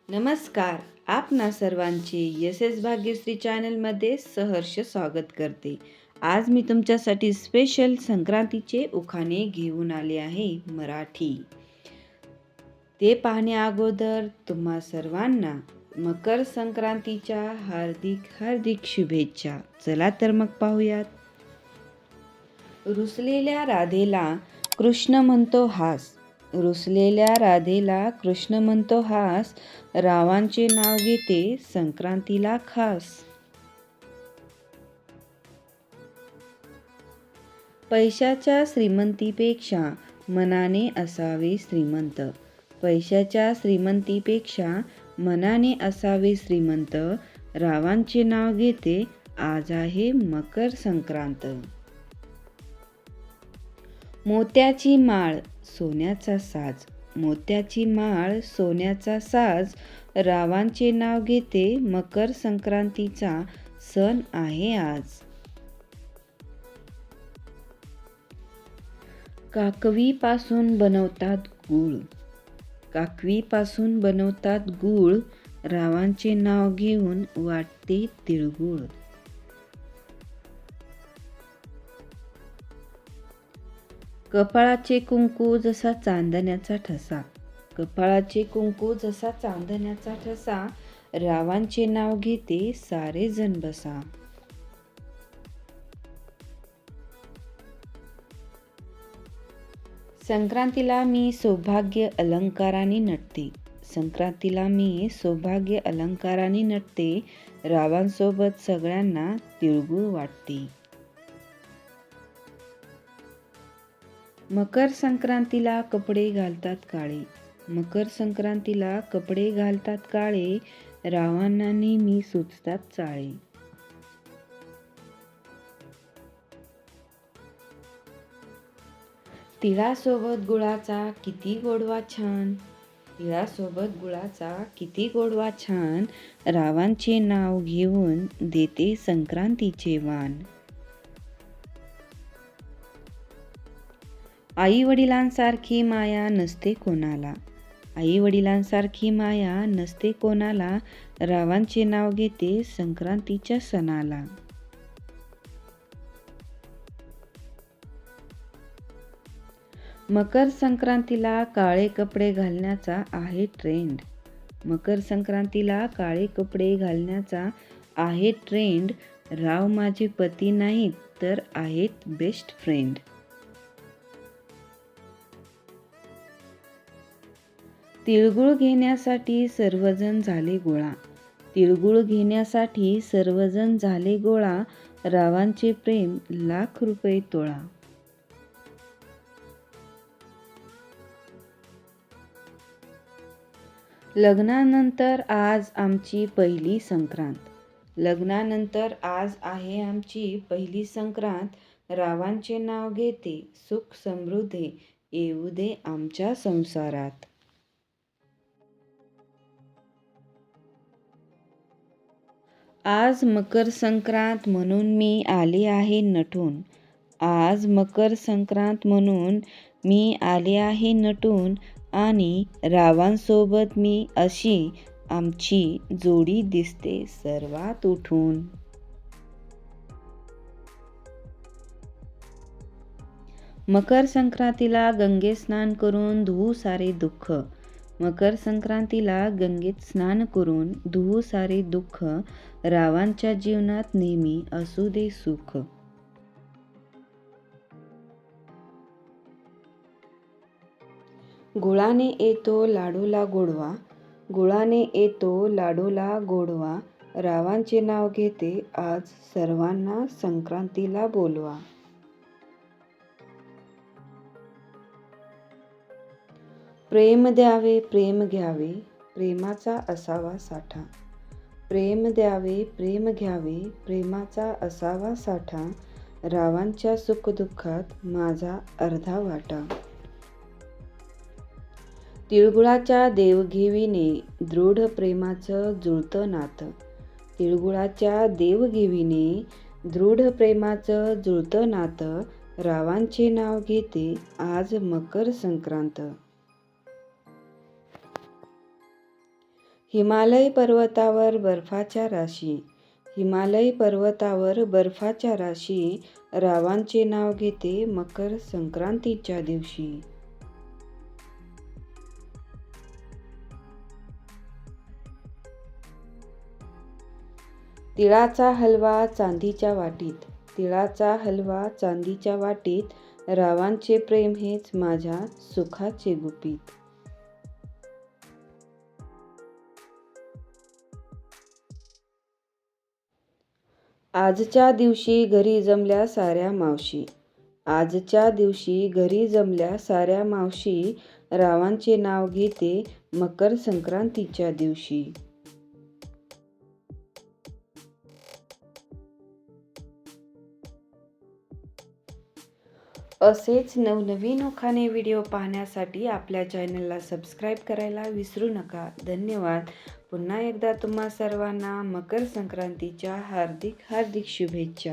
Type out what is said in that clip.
नमस्कार. आपणा सर्वांचे एस भाग्यश्री चॅनलमध्ये सहर्ष स्वागत करते. आज मी तुमच्यासाठी स्पेशल संक्रांतीचे उखाणे घेऊन आले आहे मराठी. ते पाहण्या अगोदर तुम्हा सर्वांना मकर संक्रांतीच्या हार्दिक हार्दिक शुभेच्छा. चला तर मग पाहूयात. रुसलेल्या राधेला कृष्ण म्हणतो हास. रुसलेल्या राधेला कृष्ण म्हणतो हास. रावांचे नाव घेते संक्रांतीला खास. पैशाच्या श्रीमंतीपेक्षा मनाने असावे श्रीमंत. पैशाच्या श्रीमंतीपेक्षा मनाने असावे श्रीमंत. रावांचे नाव घेते आज आहे मकर संक्रांत. मोत्याची माळ सोन्याचा साज. मोत्याची माळ सोन्याचा साज. रावांचे नाव घेते मकर संक्रांतीचा सण आहे आज. काकवीपासून बनवतात गूळ. काकवीपासून बनवतात गूळ. रावांचे नाव घेऊन वाटते तिळगुळ. कपाळाचे कुंकू जसा चांदण्याचा ठसा. कपाळाचे कुंकू जसा चांदण्याचा ठसा. रावांचे नाव घेते सारे जण बसा. संक्रांतीला मी सौभाग्य अलंकाराने नटते. संक्रांतीला मी सौभाग्य अलंकाराने नटते. रावांसोबत सगळ्यांना तिळगुळ वाटते. मकर संक्रांतीला कपडे घालतात काळे. मकर संक्रांतीला कपडे घालतात काळे. रावांना नेहमी सुचतात चाळे. तिळासोबत गुळाचा किती गोडवा छान. तिळासोबत गुळाचा किती गोडवा छान. रावांचे नाव घेऊन देते संक्रांतीचे वाण. आई वडिलांसारखी माया नसते कोणाला. आई वडिलांसारखी माया नसते कोणाला. रावांचे नाव घेते संक्रांतीच्या सणाला. मकर संक्रांतीला काळे कपडे घालण्याचा आहे ट्रेंड. मकर संक्रांतीला काळे कपडे घालण्याचा आहे ट्रेंड. राव माझे पती नाहीत तर आहेत बेस्ट फ्रेंड. तिळगुळ घेण्यासाठी सर्वजण झाले गोळा. तिळगुळ घेण्यासाठी सर्वजण झाले गोळा. रावांचे प्रेम लाख रुपये तोळा. लग्नानंतर आज आमची पहिली संक्रांत. लग्नानंतर आज आहे आमची पहिली संक्रांत. रावांचे नाव घेते सुख समृद्धी येऊ दे आमच्या संसारात. आज मकर संक्रांत म्हणून मी आले आहे नटून. आज मकर संक्रांत म्हणून मी आले आहे नटून. आणि रावांसोबत मी अशी आमची जोडी दिसते सर्वात उठून. मकर संक्रांतीला गंगेत स्नान करून धुवू सारे दुःख. मकर संक्रांतीला गंगेत स्नान करून धुवू सारे दुःख. रावांच्या जीवनात नेहमी असू दे सुख. गुळाने येतो लाडूला गोडवा. गुळाने येतो लाडूला गोडवा. रावांचे नाव घेते आज सर्वांना संक्रांतीला बोलवा. प्रेम द्यावे प्रेम घ्यावे प्रेमाचा असावा साठा. प्रेम द्यावे प्रेम घ्यावे प्रेमाचा असावा साठा. रावांच्या सुखदुःखात माझा अर्धा वाटा. तिळगुळाच्या देवघेवीने दृढ प्रेमाचं जुळतं नातं. तिळगुळाच्या देवघेवीने दृढ प्रेमाचं जुळतं नातं. रावांचे नाव घेते आज मकर संक्रांत. हिमालय पर्वतावर बर्फाच्या राशी. हिमालय पर्वतावर बर्फाच्या राशी. रावांचे नाव घेते मकर संक्रांतीच्या दिवशी. तिळाचा हलवा चांदीच्या वाटीत. तिळाचा हलवा चांदीच्या वाटीत. रावांचे प्रेम हेच माझ्या सुखाचे गुपित. आजच्या दिवशी घरी जमल्या साऱ्या मावशी. आजच्या दिवशी घरी जमल्या साऱ्या मावशी. रावांचे नाव घेते मकर संक्रांतीच्या दिवशी. असेच नवनवीन उखाणे व्हिडिओ पाहण्यासाठी आपल्या चॅनलला सबस्क्राईब करायला विसरू नका. धन्यवाद. पुन्हा एकदा तुम्हा सर्वांना मकर संक्रांतीच्या हार्दिक हार्दिक शुभेच्छा.